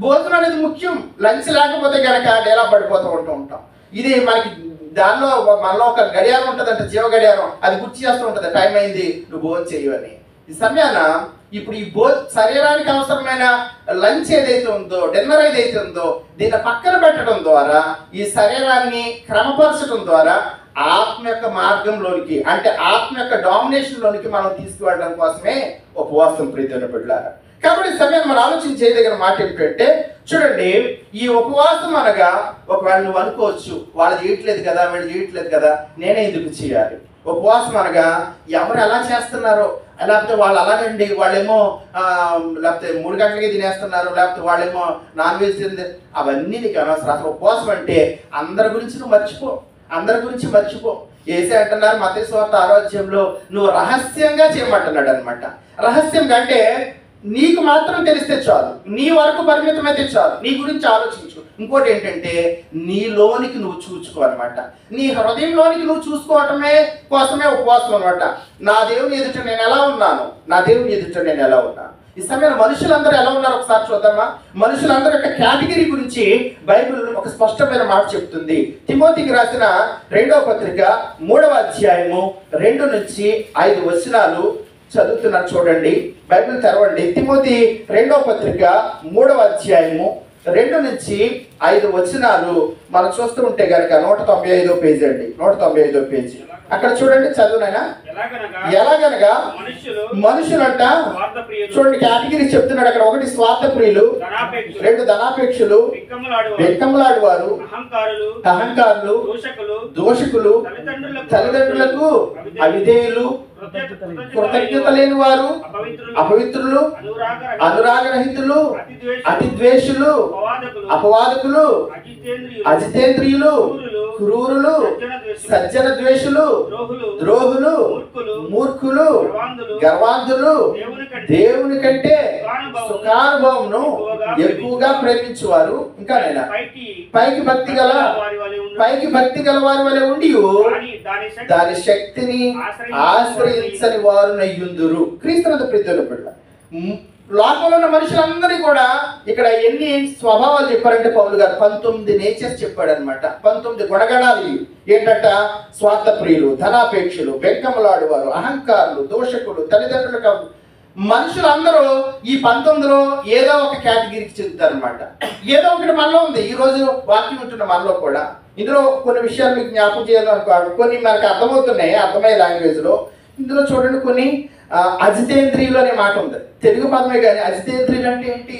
భోజనం అనేది ముఖ్యం. లంచ్ లేకపోతే కనుక డేలా పడిపోతూ ఉంటాం. ఇది మనలో ఒక గడియారం ఉంటుందంట, జీవ గడియారం. అది గుర్తు చేస్తూ ఉంటుంది, టైం అయింది, నువ్వు భోజనం చేయని. ఈ సమయాన ఇప్పుడు ఈ శరీరానికి అవసరమైన లంచ్ ఏదైతే ఉందో, డిన్నర్ ఏదైతే ఉందో, దీన్ని పక్కన పెట్టడం ద్వారా ఈ శరీరాన్ని క్రమపరచడం ద్వారా ఆత్మ యొక్క మార్గంలోనికి, అంటే ఆత్మ యొక్క డామినేషన్లోనికి మనం తీసుకువెళ్ళడం కోసమే ఉపవాసం ప్రీతిని బిడ్డలారా. కాబట్టి సమయం మనం ఆలోచన చేయదగిన మాట ఏమిటంటే, చూడండి, ఈ ఉపవాసం అనగా ఒకవేళ నువ్వు అనుకోవచ్చు, వాళ్ళు చేయట్లేదు కదా, వీళ్ళు చేయట్లేదు కదా, నేనే ఎందుకు చేయాలి? ఉపవాసం అనగా ఎవరు ఎలా చేస్తున్నారో, లేకపోతే వాళ్ళు అలాగండి, వాళ్ళేమో లేకపోతే 3 గంటలకి తినేస్తున్నారు, లేకపోతే వాళ్ళేమో నాన్ వెజ్ తింది, అవన్నీ నీకు అనవసరం. అసలు ఉపవాసం అంటే అందరి గురించి నువ్వు మర్చిపో. ఏసే అంటున్నారు మత్తయి సువార్త 6వ అధ్యాయంలో, నువ్వు రహస్యంగా చేయమంటున్నాడు అనమాట. రహస్యంగా అంటే నీకు మాత్రం తెలిస్తే చాలు, నీ వరకు పరిమితమైతే చాలు, నీ గురించి ఆలోచించు. ఇంకోటి ఏంటంటే నీలోనికి నువ్వు చూసుకో అనమాట. నీ హృదయంలోనికి నువ్వు చూసుకోవటమే కోసమే ఉపవాసం అనమాట. నా దేవుని ఎదుట నేను ఎలా ఉన్నాను, ఈ సమయంలో మనుషులందరూ ఎలా ఉన్నారు ఒకసారి చూద్దామా. మనుషులందరూ యొక్క కేటగిరీ గురించి బైబిల్ ఒక స్పష్టమైన మాట చెప్తుంది. తిమోతికి రాసిన 2వ పత్రిక 3వ అధ్యాయము 2 నుంచి 5 వచనాలు చదువుతున్నారు. చూడండి, బైబిల్ తెరవండి. తిమోతి 2వ పత్రిక 3వ అధ్యాయము 2 నుంచి 5 వచనాలు మనం చూస్తూ ఉంటే కనుక 195వ పేజీ అండి, 195వ పేజీ. అక్కడ చూడండి, చదువునైనా. ఎలాగనగా మనుషులంట, చూడండి కేటగిరీ చెప్తున్నాడు అక్కడ. 1 స్వార్థ ప్రియులు, 2 ధనాపేక్షులు, వెక్కములాడువారు, అహంకారులు, దోషకులు, తల్లిదండ్రులకు అవిధేయులు, కృతజ్ఞత లేని వారు, అపవిత్రులు, అనురాగరహితులు, అతిద్వేషులు, అపవాదకులు, అజితేంద్రియులు, క్రూరులు, సజ్జన ద్వేషులు, ద్రోహులు, మూర్ఖులు, గర్వాంధులు, దేవుని కంటే సుఖానుభవంను ఎక్కువగా ప్రేమించువారు. ఇంకా నైనా పైకి భక్తి గల వారి వలె ఉండి దాని శక్తిని ఆశ్రయించని వారు నయ్యుందురు. క్రీస్తునందు ప్రీతిలో బిడ్డ, లోకంలో ఉన్న మనుషులందరినీ కూడా ఇక్కడ ఎన్ని స్వభావాలు చెప్పారంటే పౌలు గారు 19 నేచర్స్ చెప్పాడు అనమాట. 19 గుణగణాలు ఏంటంట? స్వార్థ ప్రియులు, ధనాపేక్షులు, బెంకములాడువారు, అహంకారులు, దోషకులు, తల్లిదండ్రులకు. మనుషులందరూ ఈ 19లో ఏదో ఒక కేటగిరీకి చెందుతారనమాట. ఏదో ఒకటి మనలో ఉంది. ఈ రోజు వాక్యం ఉంటున్న మనలో కూడా ఇందులో కొన్ని విషయాలు మీకు జ్ఞాపకం చేయాలనుకోవాలి. కొన్ని మనకు అర్థమవుతున్నాయి, అర్థమయ్యే లాంగ్వేజ్లో. ఇందులో చూడండి, కొన్ని అజితేంద్రియులు అనే మాట ఉంది. తెలుగు పదమే కానీ అజితేంద్రియులు అంటే ఏంటి?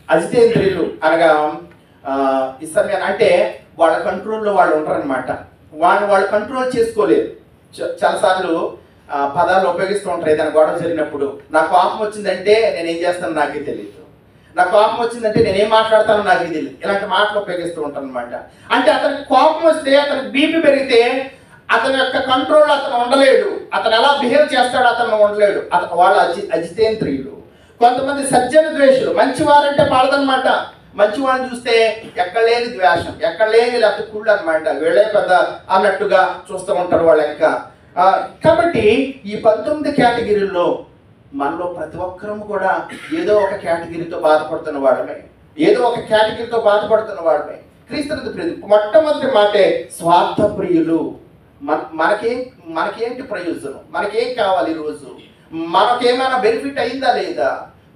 అజితేంద్రియులు అనగా ఈ సమయాన్ని అంటే వాళ్ళ కంట్రోల్లో వాళ్ళు ఉంటారనమాట. వాళ్ళు కంట్రోల్ చేసుకోలేరు. చాలాసార్లు పదాలు ఉపయోగిస్తూ ఉంటారు. ఏదైనా గొడవ జరిగినప్పుడు నా కోపం వచ్చిందంటే నేనేం చేస్తానో నాకే తెలియదు, నా కోపం వచ్చిందంటే నేనేం మాట్లాడతానో నాకే తెలియదు, ఇలాంటి మాటలు ఉపయోగిస్తూ ఉంటాను అనమాట. అంటే అతనికి కోపం వస్తే, అతనికి బీపీ పెరిగితే అతని యొక్క కంట్రోల్ అతను ఉండలేడు. అతను ఎలా బిహేవ్ చేస్తాడో అతను ఉండలేడు. వాళ్ళు అజితేంద్రియులు. కొంతమంది సజ్జన ద్వేషులు, మంచివారంటే పడదనమాట. మంచివాడిని చూస్తే ఎక్కడ లేని ద్వేషం, ఎక్కడ లేని లేకపోతే కుళ్ళు అనమాట. వీళ్ళే పెద్ద అన్నట్టుగా చూస్తూ ఉంటారు వాళ్ళు ఇంకా. కాబట్టి ఈ 19 కేటగిరీల్లో మనలో ప్రతి ఒక్కరము కూడా ఏదో ఒక కేటగిరీతో బాధపడుతున్న వాడమే, క్రీస్తునందు ప్రియులు. మొట్టమొదటి మాటే స్వార్థ ప్రియులు. మనకేంటి ప్రయోజనం, మనకేం కావాలి, ఈరోజు మనకేమైనా బెనిఫిట్ అయిందా లేదా?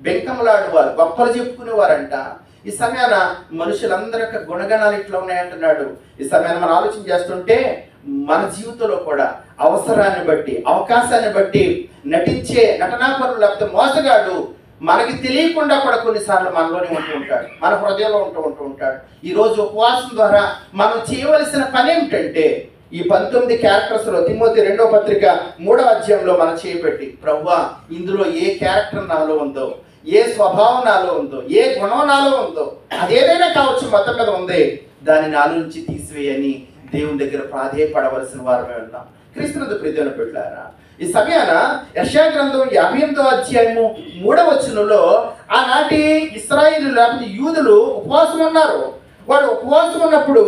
బెంకములాడువారు, గొప్పలు చెప్పుకునేవారంట. ఈ సమయాన మనుషులందరి యొక్క గుణగణాలు ఇట్లా ఉన్నాయంటున్నాడు. ఈ సమయాన్ని మనం ఆలోచన చేస్తుంటే మన జీవితంలో కూడా అవసరాన్ని బట్టి, అవకాశాన్ని బట్టి నటించే నటనాపరులు లేకపోతే మోసగాడు మనకి తెలియకుండా కూడా కొన్నిసార్లు మనలోనే ఉంటూ ఉంటాడు, మన హృదయంలో ఉంటూ ఉంటాడు. ఈరోజు ఉపవాసం ద్వారా మనం చేయవలసిన పని ఏమిటంటే ఈ 19 క్యారెక్టర్స్లో తిమోతి 2వ పత్రిక 3వ అధ్యాయంలో మనం చేయబెట్టి, ప్రభువా ఇందులో ఏ క్యారెక్టర్ నాలో ఉందో, ఏ స్వభావం నాలో ఉందో, ఏ గుణం నాలో ఉందో, అదేదైనా కావచ్చు, మొత్తం మీద ఉంది, దాన్ని నాలో నుంచి తీసివేయని దేవుని దగ్గర ప్రాధేయపడవలసిన వారమే ఉన్నాం. క్రీస్తునందు ప్రియమైన బిడ్డలారా, ఈ సమయాన యెషయా గ్రంథం 58వ అధ్యాయము 3వ వచనంలో ఆనాటి ఇశ్రాయేలు లేకపోతే యూదులు ఉపవాసం ఉన్నారు. వాడు ఉపవాసం ఉన్నప్పుడు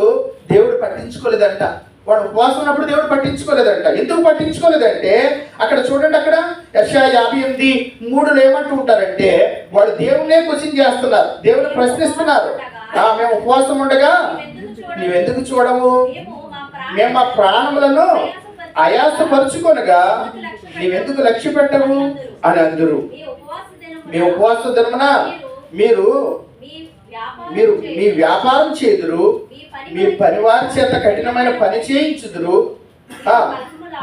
దేవుడు పట్టించుకోలేదంట. దేవుడు పట్టించుకోలేదంట. ఎందుకు పట్టించుకోలేదంటే అక్కడ చూడండి, అక్కడ యెషయా 58:3 ఏమంటూ ఉంటారంటే వాడు దేవుణ్ణే క్వశ్చన్ చేస్తున్నారు, దేవుని ప్రశ్నిస్తున్నారు. మేము ఉపవాసం ఉండగా నీవెందుకు చూడము, మేము మా ప్రాణములను ఆయాసపరుచుకొనగా నీవెందుకు లక్ష్య పెట్టవు అని అందరు. మీ ఉపవాస దినమున మీరు మీ వ్యాపారం చేదురు, మీ పనివారి చేత కఠినమైన పని చేయించుదురు,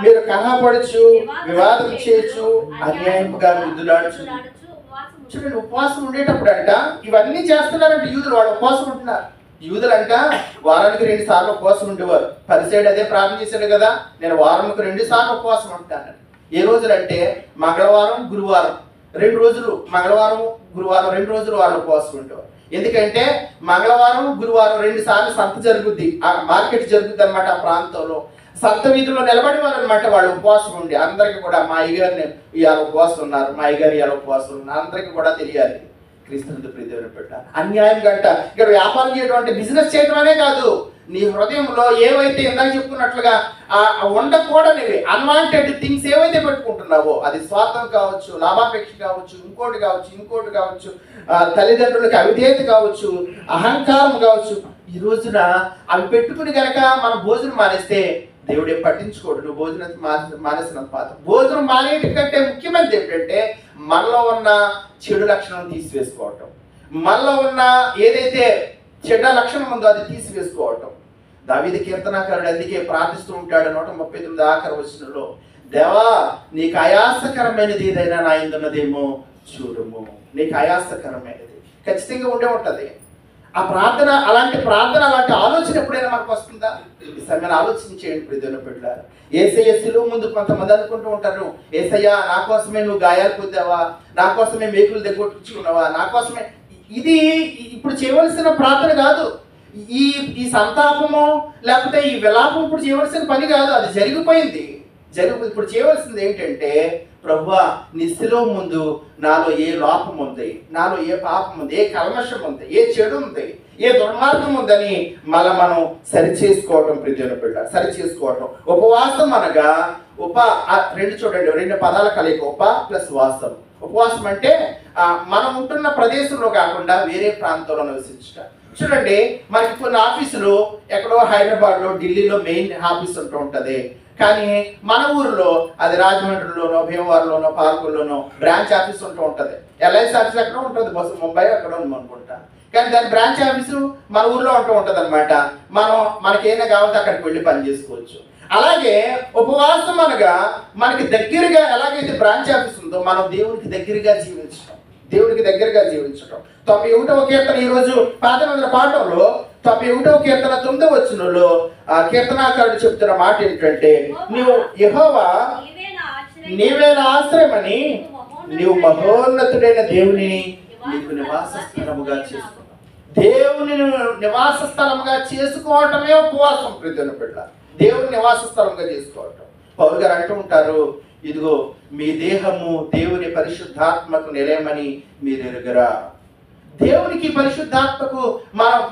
మీరు కలహపడచ్చు, వివాదం చేయొచ్చు, అన్యాయంగా విద్దులాడచ్చు. చూడండి, ఉపవాసం ఉండేటప్పుడు అంట ఇవన్నీ చేస్తున్నారంటే యూదులు, వాడు ఉపవాసం ఉంటున్నారు. యూదులంట వారానికి 2 సార్లు ఉపవాసం ఉండేవారు. పరిసైడ్ అదే ప్రార్థన చేశాడు కదా, నేను వారానికి 2 సార్లు ఉపవాసం ఉంటాను. ఏ రోజులంటే మంగళవారం, గురువారం 2 రోజులు, మంగళవారం గురువారం 2 రోజులు వాళ్ళు ఉపవాసం ఉండేవారు. ఎందుకంటే మంగళవారం గురువారం 2 సార్లు సంత జరుగుద్ది, ఆ మార్కెట్ జరుగుద్ది అనమాట. ఆ ప్రాంతంలో సంత వీధుల్లో నిలబడేవారు అనమాట వాళ్ళు ఉపవాసం ఉండి. అందరికీ కూడా మా అయ్యగారిని ఇవాళ ఉపవాసం ఉన్నారు, మా అయ్యగారు ఇవాళ ఉపవాసం ఉన్నారు, అందరికీ కూడా తెలియాలి. క్రీస్తునందు ప్రియమైన బిడ్డ, అన్యాయం గంట ఇక్కడ వ్యాపారం చేయడం అంటే బిజినెస్ చేయడం అనే కాదు, నీ హృదయంలో ఏవైతే ఇందాక చెప్పుకున్నట్లుగా ఉండకూడనివి అన్వాంటెడ్ థింగ్స్ ఏవైతే పెట్టుకుంటున్నావో, అది స్వార్థం కావచ్చు, లాభాపేక్ష కావచ్చు, ఇంకోటి కావచ్చు, తల్లిదండ్రులకు అవిధేయత కావచ్చు, అహంకారం కావచ్చు, ఈ రోజున అవి పెట్టుకుని కనుక మనం భోజనం మానేస్తే దేవుడే పట్టించుకోడు. నువ్వు భోజనం మానేసినంత పాత్ర. భోజనం మానేయటం కంటే ముఖ్యమైనది ఏంటంటే మనలో ఉన్న చెడు లక్షణం తీసివేసుకోవటం, మనలో ఉన్న ఏదైతే చెడ్డ లక్షణం ఉందో అది తీసివేసుకోవటం. దావీదు కీర్తనాకారుడు అందుకే ప్రార్థిస్తూ ఉంటాడు 139 ఆఖరి వచనంలో, దేవా నీకు ఆయాసకరమైనది ఏదైనా నా యందున్నదేమో చూడుము. నీకు ఆయాసకరమైనది ఖచ్చితంగా ఉండే ఉంటుంది. ఆ ప్రార్థన, అలాంటి ఆలోచన ఎప్పుడైనా మనకు వస్తుందా? ఈ సమయాన్ని ఆలోచించేయండి ప్రియమైన బిడ్డలారా. యేసయ్య శిలువ ముందు కొంతమంది అనుకుంటూ ఉంటారు, యేసయ్య నా కోసమే నువ్వు గాయాలు పొందావా, నా కోసమే మేకులు దగ్గొట్టించుకున్నావా, నా కోసమే. ఇది ఇప్పుడు చేయవలసిన ప్రార్థన కాదు. ఈ సంతాపము లేకపోతే ఈ విలాపం ఇప్పుడు చేయవలసిన పని కాదు, అది జరిగిపోయింది. ఇప్పుడు చేయవలసింది ఏంటంటే, ప్రభువా నీ శిలువ ముందు నాలో ఏ లోపం ఉంది, నాలో ఏ పాపం ఉంది, ఏ కల్మషం ఉంది, ఏ చెడు ఉంది, ఏ దుర్మార్గం ఉందని మనం సరి చేసుకోవటం. ప్రియమైన బిడ్డ, సరి చేసుకోవటం. ఉపవాసం అనగా చూడండి, 2 పదాల కలయిక, ఉప ప్లస్ వాసం. ఉపవాసం అంటే మనం ఉంటున్న ప్రదేశంలో కాకుండా వేరే ప్రాంతంలో నివసించడం. చూడండి, మనకి కొన్ని ఆఫీసులు ఎక్కడో హైదరాబాద్లో, ఢిల్లీలో మెయిన్ ఆఫీస్ ఉంటూ ఉంటుంది. కానీ మన ఊరిలో అది రాజమండ్రిలోనో, భీమవరంలోనో, పాలకుల్లోనో బ్రాంచ్ ఆఫీస్ ఉంటూ ఉంటుంది. ఎల్ఐసి ఆఫీస్ ఎక్కడ ఉంటుంది, బస్సు ముంబై అక్కడ ఉంది అనుకుంటా. కానీ దాని బ్రాంచ్ ఆఫీసు మన ఊర్లో ఉంటూ ఉంటుంది అనమాట. మనకేమైనా కావాలంటే అక్కడికి వెళ్ళి పని చేసుకోవచ్చు. అలాగే ఉపవాసం అనగా మనకి దగ్గరగా ఎలాగైతే బ్రాంచ్ ఆఫీస్ ఉందో మనం దేవునికి దగ్గరగా జీవించడం. 91వ కీర్తన ఈరోజు పాతమందిర పాఠంలో 91వ కీర్తన 9వ వచనంలో ఆ కీర్తనాకారుడు చెప్తున్న మాట ఏంటంటే, నువ్వు యెహోవా నీవే నా ఆశ్రయమని, నీవు మహోన్నతుడైన దేవుని నీకు నివాస స్థలముగా చేసుకున్నావు. దేవుని నివాస స్థలముగా చేసుకోవటమే ఉపవాసం. ప్రియమైన బిడ్డ, దేవుని నివాస స్థలంగా చేసుకోవటం. పౌలు గారు అంటూ ఉంటారు, ఇదిగో మీ దేహము దేవుని పరిశుద్ధాత్మకు నిలయమని మీరు ఎరుగరా. దేవునికి పరిశుద్ధాత్మకు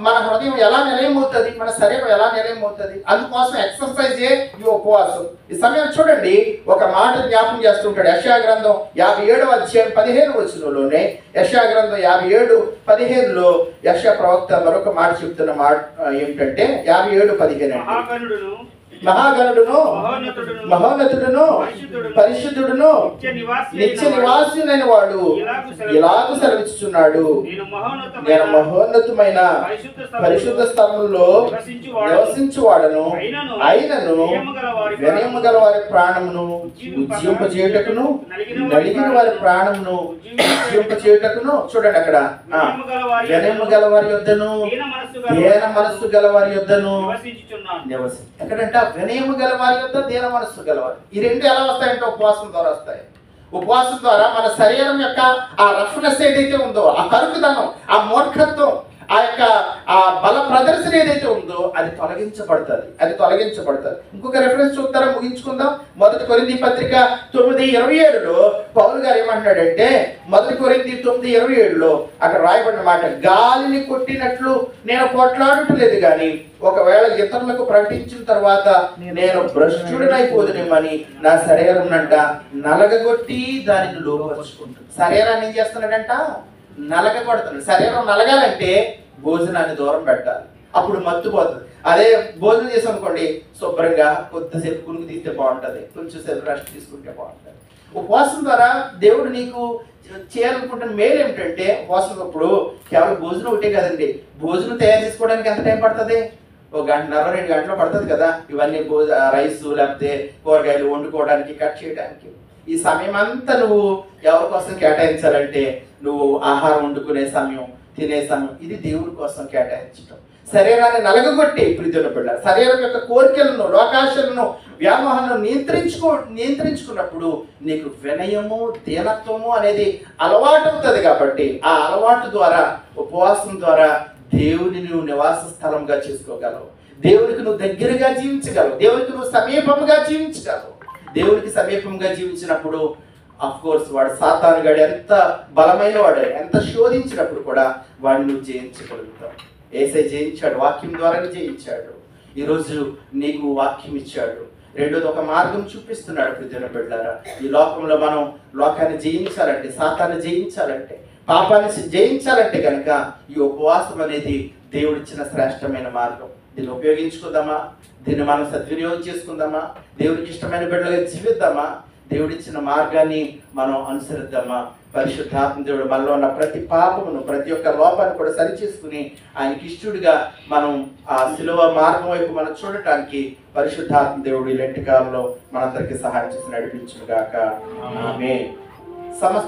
మన హృదయం ఎలా నిలయమవుతుంది, మన శరీరం ఎలా నిలయమవుతుంది? అందుకోసం ఎక్సర్సైజ్ ఈ ఉపవాసం. ఈ సమయం చూడండి, ఒక మాట జ్ఞాపకం చేస్తుంటాడు. యెషయా గ్రంథం 57వ అధ్యాయం 15వ వచనంలోనే, యెషయా గ్రంథం 57:15లో యెషయా ప్రవక్త మరొక మాట చెప్తున్న మాట ఏమిటంటే 57:15, మహాగణుడును మహోన్నతుడును పరిశుద్ధుడును నిత్య నివాసునైన వాడు ఇలాగూ సెలవిస్తున్నాడు, నేను మహోన్నతమైన పరిశుద్ధ స్థలంలో నివసించువాడను, అయినను వినయము గల వారి ప్రాణమును ఉజ్జింపచేయుటకును, నలిగిన వారి ప్రాణమును ఉజ్జింపచేయుటకును. చూడండి అక్కడ, వినయము గల వారి యొద్దను, దీన మనస్సు గల వారి యొద్దను ఎక్కడంట? వినయము గల వారి యొద్ద, దీన మనస్సు గలవారు. ఈ 2 ఎలా వస్తాయంటే ఉపవాసం ద్వారా వస్తాయి. ఉపవాసం ద్వారా మన శరీరం యొక్క ఆ రఫ్నెస్ ఏదైతే ఉందో, ఆ కరుకుదనం, ఆ మూర్ఖత్వం, ఆ యొక్క ఆ బల ప్రదర్శన ఏదైతే ఉందో అది తొలగించబడుతుంది. ఇంకొక రెఫరెన్స్ చూస్తారా, ముగించుకుందాం. 1 కొరింథీ పత్రిక 9:27లో పౌలు గారు ఏమంటాడంటే, 1 కొరింథీ 9:27లో అక్కడ రాయబడిన మాట, గాలిని కొట్టినట్లు నేను పోట్లాడటలేదు కానీ ఒకవేళ ఇతరులకు ప్రకటించిన తర్వాత నేను భ్రష్టుడనైపోదునేమని నా శరీరం అంట నలగగొట్టి దానిని లోపరుచుకుంటాను. శరీరాన్ని ఏం చేస్తున్నాడంట? నలగగొడుతున్నాడు. శరీరం నలగాలంటే భోజనాన్ని దూరం పెట్టాలి, అప్పుడు మత్తుపోతుంది. అదే భోజనం చేసాం అనుకోండి, శుభ్రంగా కొద్దిసేపు కునుకు తీస్తే బాగుంటుంది, కొంచెం సేపు రెస్ట్ తీసుకుంటే బాగుంటుంది. ఉపవాసం ద్వారా దేవుడు నీకు చేయాలనుకుంటున్న మేలు ఏమిటంటే, ఉపవాసం అప్పుడు కేవలం భోజనం ఒకటే కదండి, భోజనం తయారు చేసుకోవడానికి ఎంత టైం పడుతుంది? 1 గంటన్నర 2 గంటలు పడుతుంది కదా. ఇవన్నీ రైస్ లేకపోతే కూరగాయలు వండుకోవడానికి, కట్ చేయడానికి. ఈ సమయం అంతా నువ్వు ఎవరి కోసం కేటాయించాలంటే, నువ్వు ఆహారం వండుకునే సమయం, తినే సమయం, ఇది దేవుడి కోసం కేటాయించడం. శరీరాన్ని నలగగొట్టి ప్రీతిని బిడ్డ, శరీరం యొక్క కోరికలను, లోకాశలను, వ్యామోహాలను నియంత్రించుకున్నప్పుడు నీకు వినయము, దీనత్వము అనేది అలవాటు అవుతుంది. కాబట్టి ఆ అలవాటు ద్వారా, ఉపవాసం ద్వారా దేవుని నువ్వు నివాస స్థలంగా చేసుకోగలవు, దేవునికి నువ్వు దగ్గరగా జీవించగలవు, దేవునికి నువ్వు సమీపంగా జీవించగలవు. దేవునికి సమీపంగా జీవించినప్పుడు కోర్స్ వాడు సాతాను గాడు ఎంత బలమైన వాడు, ఎంత శోధించినప్పుడు కూడా వాడిని నువ్వు జయించగలుగుతావు. యేసయ్య జయించాడు, వాక్యం ద్వారానే జయించాడు. ఈరోజు నీకు వాక్యం ఇచ్చాడు. రెండోది ఒక మార్గం చూపిస్తున్నాడు. ప్రియమైన బిడ్డలారా, ఈ లోకంలో మనం లోకాన్ని జయించాలంటే, సాతాన్ని జయించాలంటే, పాపాన్ని జయించాలంటే కనుక ఈ ఉపవాసం అనేది దేవుడిచ్చిన శ్రేష్టమైన మార్గం. దీన్ని ఉపయోగించుకుందామా? దీన్ని మనం సద్వినియోగం చేసుకుందామా? దేవుడికి ఇష్టమైన బిడ్డలుగా జీవిద్దామా? దేవుడిచ్చిన మార్గాన్ని మనం అనుసరిద్దామా? పరిశుద్ధాత్మ దేవుడు మనలో ఉన్న ప్రతి పాపమును, ప్రతి ఒక్క లోపాన్ని కూడా సరిచేసుకుని ఆయనకి ఇష్టడుగా మనం ఆ శిలువ మార్గం వైపు మనం చూడటానికి పరిశుద్ధాత్మ దేవుడు ఇలాంటి కాలంలో మనందరికీ సహాయం చేసి నడిపించును గాక. ఆమేన్. సమస్త